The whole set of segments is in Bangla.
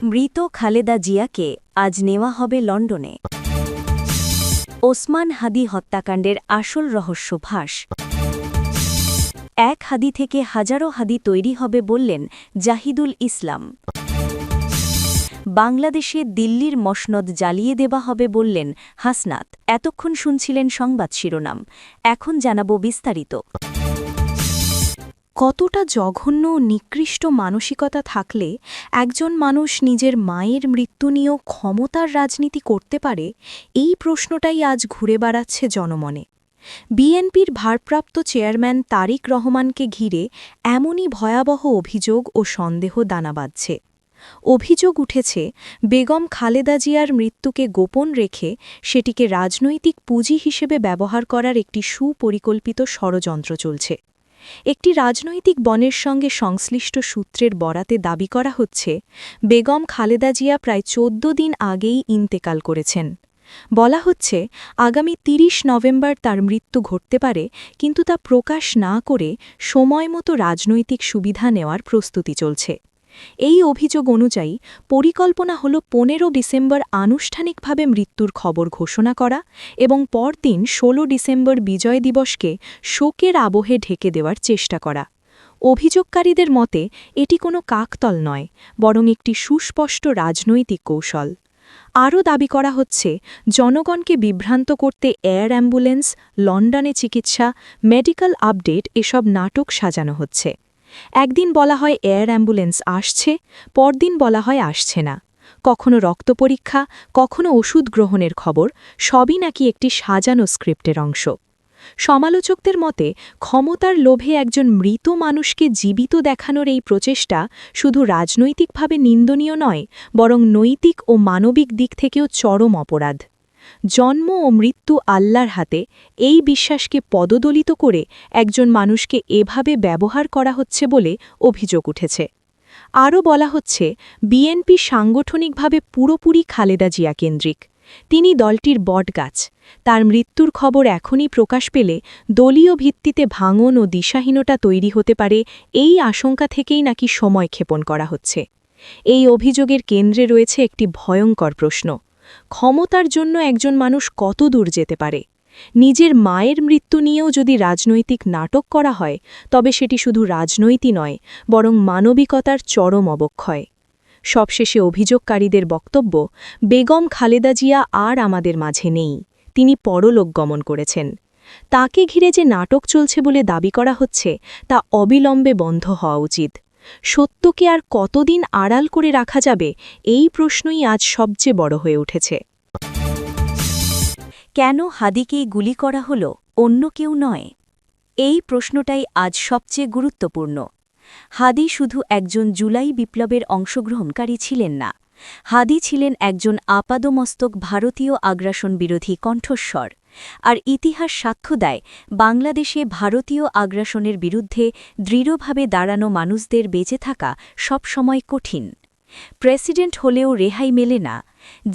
মৃত খালেদা জিয়াকে আজ নেওয়া হবে লন্ডনে। ওসমান হাদি হত্যাকাণ্ডের আসল রহস্য ফাঁস। এক হাদি থেকে হাজারো হাদি তৈরি হবে বললেন জাহিদুল ইসলাম। বাংলাদেশে দিল্লির মসনদ জ্বালিয়ে দেওয়া হবে বললেন হাসনাত। এতক্ষণ শুনছিলেন সংবাদ শিরোনাম, এখন জানাবো বিস্তারিত। কতটা জঘন্য ও নিকৃষ্ট মানসিকতা থাকলে একজন মানুষ নিজের মায়ের মৃত্যু নিয়েও ক্ষমতার রাজনীতি করতে পারে, এই প্রশ্নটাই আজ ঘুরে বেড়াচ্ছে জনমনে। বিএনপির ভারপ্রাপ্ত চেয়ারম্যান তারিক রহমানকে ঘিরে এমনই ভয়াবহ অভিযোগ ও সন্দেহ দানা বাঁধছে। অভিযোগ উঠেছে, বেগম খালেদা জিয়ার মৃত্যুকে গোপন রেখে সেটিকে রাজনৈতিক পুঁজি হিসেবে ব্যবহার করার একটি সুপরিকল্পিত ষড়যন্ত্র চলছে। একটি রাজনৈতিক বনের সঙ্গে সংশ্লিষ্ট সূত্রের বরাতে দাবি করা হচ্ছে, বেগম খালেদা জিয়া প্রায় ১৪ দিন আগেই ইন্তেকাল করেছেন। বলা হচ্ছে, আগামী ৩০ নভেম্বর তার মৃত্যু ঘটতে পারে, কিন্তু তা প্রকাশ না করে সময়মতো রাজনৈতিক সুবিধা নেওয়ার প্রস্তুতি চলছে। এই অভিযোগ অনুযায়ী পরিকল্পনা হল ১৫ ডিসেম্বর আনুষ্ঠানিকভাবে মৃত্যুর খবর ঘোষণা করা এবং পরদিন ১৬ ডিসেম্বর বিজয় দিবসকে শোকের আবহে ঢেকে দেওয়ার চেষ্টা করা। অভিযোগকারীদের মতে এটি কোনো কাকতল নয়, বরং একটি সুস্পষ্ট রাজনৈতিক কৌশল। আরও দাবি করা হচ্ছে, জনগণকে বিভ্রান্ত করতে এয়ার অ্যাম্বুলেন্স, লন্ডনে চিকিৎসা, মেডিকেল আপডেট এসব নাটক সাজানো হচ্ছে। একদিন বলা হয় এয়ার অ্যাম্বুলেন্স আসছে, পরদিন বলা হয় আসছে না। কখনো রক্ত পরীক্ষা, কখনো ওষুধ গ্রহণের খবর, সবই নাকি একটি সাজানো স্ক্রিপ্টের অংশ। সমালোচকদের মতে, ক্ষমতার লোভে একজন মৃত মানুষকে জীবিত দেখানোর এই প্রচেষ্টা শুধু রাজনৈতিকভাবে নিন্দনীয় নয়, বরং নৈতিক ও মানবিক দিক থেকেও চরম অপরাধ। জন্ম ও মৃত্যু আল্লাহর হাতে, এই বিশ্বাসকে পদদলিত করে একজন মানুষকে এভাবে ব্যবহার করা হচ্ছে বলে অভিযোগ উঠেছে। আরও বলা হচ্ছে, বিএনপি সাংগঠনিকভাবে পুরোপুরি খালেদা জিয়া কেন্দ্রিক। তিনি দলটির বটগাছ। তার মৃত্যুর খবর এখনই প্রকাশ পেলে দলীয় ভিত্তিতে ভাঙন ও দিশাহীনতা তৈরি হতে পারে, এই আশঙ্কা থেকেই নাকি সময় ক্ষেপণ করা হচ্ছে। এই অভিযোগের কেন্দ্রে রয়েছে একটি ভয়ঙ্কর প্রশ্ন: ক্ষমতার জন্য একজন মানুষ কত দূর যেতে পারে? নিজের মায়ের মৃত্যু নিয়েও যদি রাজনৈতিক নাটক করা হয়, তবে সেটি শুধু রাজনৈতিক নয়, বরং মানবিকতার চরম অবক্ষয়। সবশেষে অভিযোগকারীদের বক্তব্য, বেগম খালেদা জিয়া আর আমাদের মাঝে নেই, তিনি পরলোক গমন করেছেন। তাকে ঘিরে যে নাটক চলছে বলে দাবি করা হচ্ছে, তা অবিলম্বে বন্ধ হওয়া উচিত। সত্যকে আর কতদিন আড়াল করে রাখা যাবে, এই প্রশ্নই আজ সবচেয়ে বড় হয়ে উঠেছে। কেন হাদিকেই গুলি করা হলো, অন্য কেউ নয়? এই প্রশ্নটাই আজ সবচেয়ে গুরুত্বপূর্ণ। হাদি শুধু একজন জুলাই বিপ্লবের অংশগ্রহণকারী ছিলেন না, হাদি ছিলেন একজন আপাদমস্তক ভারতীয় আগ্রাসন বিরোধী কণ্ঠস্বর। আর ইতিহাস সাক্ষ্য দেয়, বাংলাদেশে ভারতীয় আগ্রাসনের বিরুদ্ধে দৃঢ়ভাবে দাঁড়ানো মানুষদের বেঁচে থাকা সবসময় কঠিন। প্রেসিডেন্ট হলেও রেহাই মেলে না।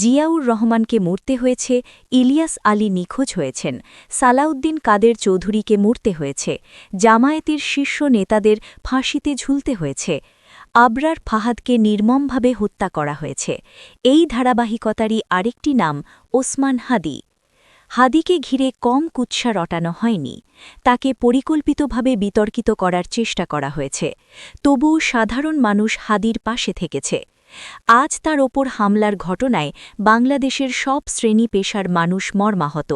জিয়াউর রহমানকে মরতে হয়েছে, ইলিয়াস আলী নিখোঁজ হয়েছেন, সালাউদ্দিন কাদের চৌধুরীকে মরতে হয়েছে, জামায়াতের শীর্ষ নেতাদের ফাঁসিতে ঝুলতে হয়েছে, আবরার ফাহাদকে নির্মমভাবে হত্যা করা হয়েছে। এই ধারাবাহিকতারই আরেকটি নাম ওসমান হাদি। হাদিকে ঘিরে কম কুৎসা রটানো হয়নি, তাকে পরিকল্পিতভাবে বিতর্কিত করার চেষ্টা করা হয়েছে। তবুও সাধারণ মানুষ হাদির পাশে থেকেছে। আজ তার ওপর হামলার ঘটনায় বাংলাদেশের সব শ্রেণী পেশার মানুষ মর্মাহত।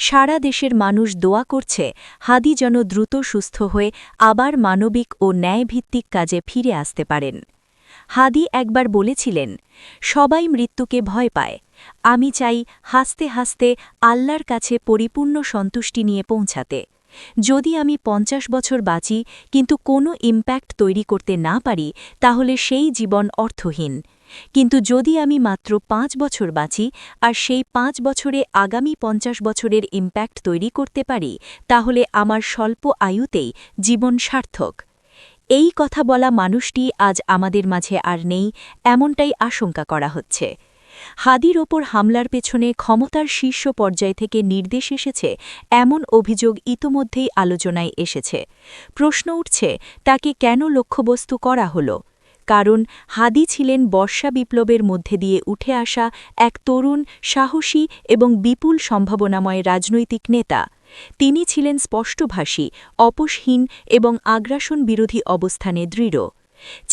সারা দেশের মানুষ দোয়া করছে হাদি যেন দ্রুত সুস্থ হয়ে আবার মানবিক ও ন্যায়ভিত্তিক কাজে ফিরে আসতে পারেন। হাদি একবার বলেছিলেন, সবাই মৃত্যুকে ভয় পায়, আমি চাই হাসতে হাসতে আল্লাহর কাছে পরিপূর্ণ সন্তুষ্টি নিয়ে পৌঁছাতে। যদি আমি ৫০ বছর বাঁচি কিন্তু কোনো ইম্প্যাক্ট তৈরি করতে না পারি, তাহলে সেই জীবন অর্থহীন। কিন্তু যদি আমি মাত্র ৫ বছর বাঁচি আর সেই ৫ বছরে আগামী ৫০ বছরের ইম্প্যাক্ট তৈরি করতে পারি, তাহলে আমার স্বল্প আয়ুতেই জীবন সার্থক। এই কথা বলা মানুষটি আজ আমাদের মাঝে আর নেই, এমনটাই আশঙ্কা করা হচ্ছে। হাদির ওপর হামলার পেছনে ক্ষমতার শীর্ষ পর্যায় থেকে নির্দেশ এসেছে, এমন অভিযোগ ইতোমধ্যেই আলোচনায় এসেছে। প্রশ্ন উঠছে, তাকে কেন লক্ষ্যবস্তু করা হলো? কারণ হাদি ছিলেন বর্ষা বিপ্লবের মধ্যে দিয়ে উঠে আসা এক তরুণ, সাহসী এবং বিপুল সম্ভাবনাময় রাজনৈতিক নেতা। তিনি ছিলেন স্পষ্টভাষী, আপোষহীন এবং আগ্রাসন বিরোধী অবস্থানে দৃঢ়।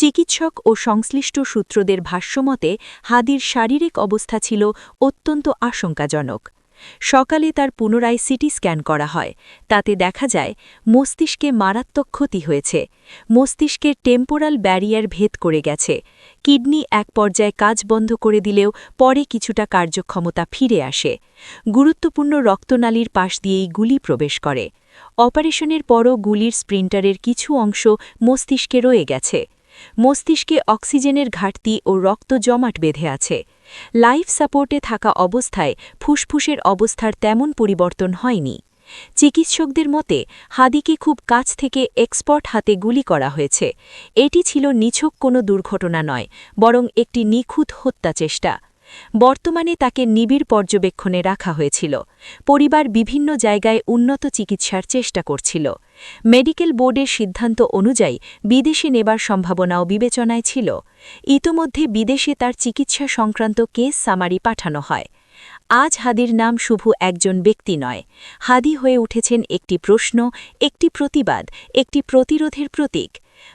চিকিৎসক ও সংশ্লিষ্ট সূত্রদের ভাষ্যমতে হাদির শারীরিক অবস্থা ছিল অত্যন্ত আশঙ্কাজনক। সকালে তার পুনরায় সিটি স্ক্যান করা হয়। তাতে দেখা যায় মস্তিষ্কে মারাত্মক ক্ষতি হয়েছে। মস্তিষ্কের টেম্পোরাল ব্যারিয়ার ভেদ করে গেছে। কিডনি এক পর্যায়ে কাজ বন্ধ করে দিলেও পরে কিছুটা কার্যক্ষমতা ফিরে আসে। গুরুত্বপূর্ণ রক্তনালীর পাশ দিয়েই গুলি প্রবেশ করে। অপারেশনের পরও গুলির স্প্রিন্টারের কিছু অংশ মস্তিষ্কে রয়ে গেছে। মস্তিষ্কে অক্সিজেনের ঘাটতি ও রক্ত জমাট বেঁধে আছে। লাইফ সাপোর্টে থাকা অবস্থায় ফুসফুসের অবস্থার তেমন পরিবর্তন হয়নি। চিকিৎসকদের মতে হাদিকে খুব কাছ থেকে এক্সপার্ট হাতে গুলি করা হয়েছে। এটি ছিল নিছক কোনো দুর্ঘটনা নয়, বরং একটি নিখুঁত হত্যাচেষ্টা। বর্তমানে তাকে নিবিড় পর্যবেক্ষণে রাখা হয়েছিল। পরিবার বিভিন্ন জায়গায় উন্নত চিকিৎসার চেষ্টা করছিল। মেডিকেল বোর্ডের সিদ্ধান্ত অনুযায়ী বিদেশে নেবার সম্ভাবনাও বিবেচনায় ছিল। ইতোমধ্যে বিদেশে তার চিকিৎসা সংক্রান্ত কেস সামারি পাঠানো হয়। আজ হাদির নাম শুধু একজন ব্যক্তি নয়, হাদি হয়ে উঠেছেন একটি প্রশ্ন, একটি প্রতিবাদ, একটি প্রতিরোধের প্রতীক।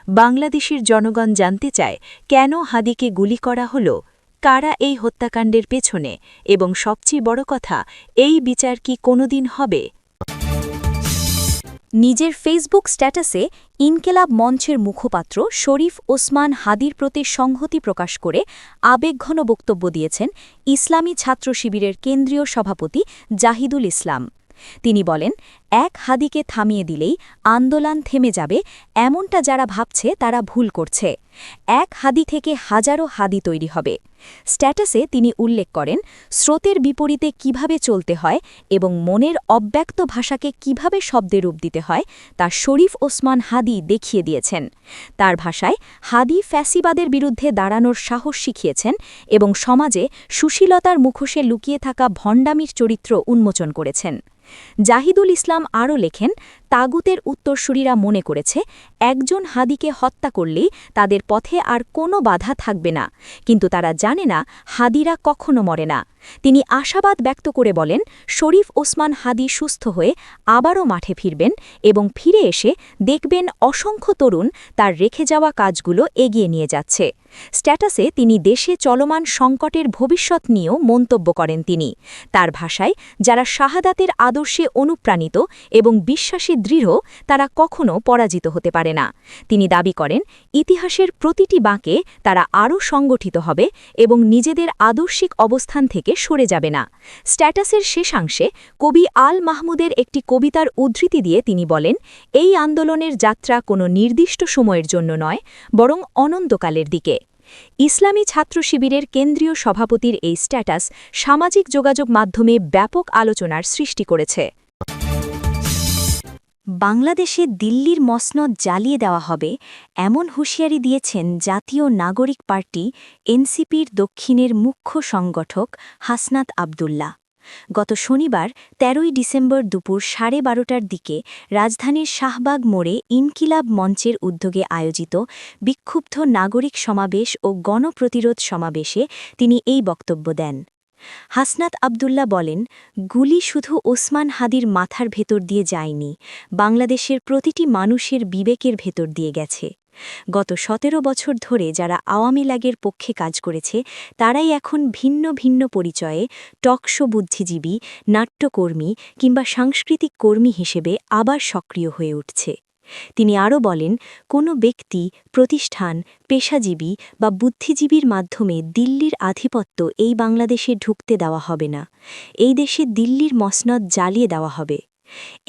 বাংলাদেশের জনগণ জানতে চায়, কেন হাদিকে গুলি করা হলো, কারা এই হত্যাকাণ্ডের পেছনে, এবং সবচেয়ে বড় কথা, এই বিচার কি কোনোদিন হবে? নিজের ফেসবুক স্ট্যাটাসে ইনকিলাব মঞ্চের মুখপাত্র শরীফ ওসমান হাদির প্রতি সংহতি প্রকাশ করে আবেগঘন বক্তব্য দিয়েছেন ইসলামী ছাত্র শিবিরের কেন্দ্রীয় সভাপতি জাহিদুল ইসলাম। তিনি বলেন, এক হাদিকে থামিয়ে দিলেই আন্দোলন থেমে যাবে, এমনটা যারা ভাবছে তারা ভুল করছে। এক হাদি থেকে হাজারো হাদি তৈরি হবে। স্ট্যাটাসে তিনি উল্লেখ করেন, স্রোতের বিপরীতে কিভাবে চলতে হয় এবং মনের অব্যক্ত ভাষাকে কিভাবে শব্দে রূপ দিতে হয় তা শরীফ ওসমান হাদি দেখিয়ে দিয়েছেন। তার ভাষায়, হাদি ফ্যাসিবাদের বিরুদ্ধে দাঁড়ানোর সাহস শিখিয়েছেন এবং সমাজে সুশীলতার মুখোশে লুকিয়ে থাকা ভণ্ডামির চরিত্র উন্মোচন করেছেন। জাহিদুল ইসলাম আরও লেখেন, তাগুতের উত্তরসূরিরা মনে করেছে একজন হাদিকে হত্যা করলেই তাদের পথে আর কোনো বাধা থাকবে না, কিন্তু তারা জানে না হাদিরা কখনো মরে না। তিনি আশাবাদ ব্যক্ত করে বলেন, শরীফ ওসমান হাদি সুস্থ হয়ে আবারও মাঠে ফিরবেন এবং ফিরে এসে দেখবেন অসংখ্য তরুণ তার রেখে যাওয়া কাজগুলো এগিয়ে নিয়ে যাচ্ছে। স্ট্যাটাসে তিনি দেশে চলমান সংকটের ভবিষ্যৎ নিয়েও মন্তব্য করেন তিনি। তার ভাষায়, যারা শাহাদাতের আদর্শে অনুপ্রাণিত এবং বিশ্বাসে দৃঢ়, তারা কখনো পরাজিত হতে পারে না। তিনি দাবি করেন, ইতিহাসের প্রতিটি বাঁকে তারা আরও সংগঠিত হবে এবং নিজেদের আদর্শিক অবস্থান থেকে সরে যাবে না। স্ট্যাটাসের শেষাংশে কবি আল মাহমুদের একটি কবিতার উদ্ধৃতি দিয়ে তিনি বলেন, এই আন্দোলনের যাত্রা কোনো নির্দিষ্ট সময়ের জন্য নয়, বরং অনন্তকালের দিকে। ইসলামী ছাত্র শিবিরের কেন্দ্রীয় সভাপতির এই স্ট্যাটাস সামাজিক যোগাযোগ মাধ্যমে ব্যাপক আলোচনার সৃষ্টি করেছে। বাংলাদেশে দিল্লির মসনদ জ্বালিয়ে দেওয়া হবে, এমন হুঁশিয়ারি দিয়েছেন জাতীয় নাগরিক পার্টি এনসিপির দক্ষিণের মুখ্য সংগঠক হাসনাত আবদুল্লাহ। গত শনিবার ১৩ই ডিসেম্বর দুপুর 12:30টার দিকে রাজধানীর শাহবাগ মোড়ে ইনকিলাব মঞ্চের উদ্যোগে আয়োজিত বিক্ষুব্ধ নাগরিক সমাবেশ ও গণপ্রতিরোধ সমাবেশে তিনি এই বক্তব্য দেন। হাসনাত আবদুল্লাহ বলেন, গুলি শুধু ওসমান হাদির মাথার ভেতর দিয়ে যায়নি, বাংলাদেশের প্রতিটি মানুষের বিবেকের ভেতর দিয়ে গেছে। গত ১৭ বছর ধরে যারা আওয়ামী লীগের পক্ষে কাজ করেছে, তারাই এখন ভিন্ন ভিন্ন পরিচয়ে টকশো বুদ্ধিজীবী, নাট্যকর্মী কিংবা সাংস্কৃতিক কর্মী হিসেবে আবার সক্রিয় হয়ে উঠছে। তিনি আরও বলেন, কোনো ব্যক্তি, প্রতিষ্ঠান, পেশাজীবী বা বুদ্ধিজীবীর মাধ্যমে দিল্লির আধিপত্য এই বাংলাদেশে ঢুকতে দেওয়া হবে না। এই দেশে দিল্লির মসনদ জ্বালিয়ে দেওয়া হবে।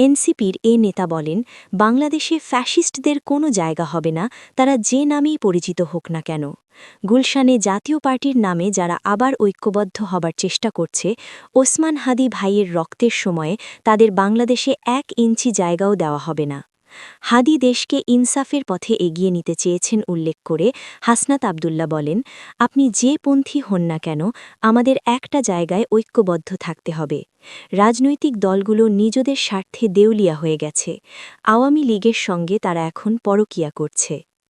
এনসিপির এ নেতা বলেন, বাংলাদেশে ফ্যাসিস্টদের কোনো জায়গা হবে না, তারা যে নামেই পরিচিত হোক না কেন। গুলশানে জাতীয় পার্টির নামে যারা আবার ঐক্যবদ্ধ হবার চেষ্টা করছে, ওসমান হাদি ভাইয়ের রক্তের সময়ে তাদের বাংলাদেশে ১ ইঞ্চি জায়গাও দেওয়া হবে না। হাদি দেশকে ইনসাফের পথে এগিয়ে নিতে চেয়েছেন উল্লেখ করে হাসনাত আবদুল্লাহ বলেন, আপনি যে পন্থী হন না কেন, আমাদের একটা জায়গায় ঐক্যবদ্ধ থাকতে হবে। রাজনৈতিক দলগুলো নিজেদের স্বার্থে দেউলিয়া হয়ে গেছে। আওয়ামী লীগের সঙ্গে তারা এখন পরকীয়া করছে।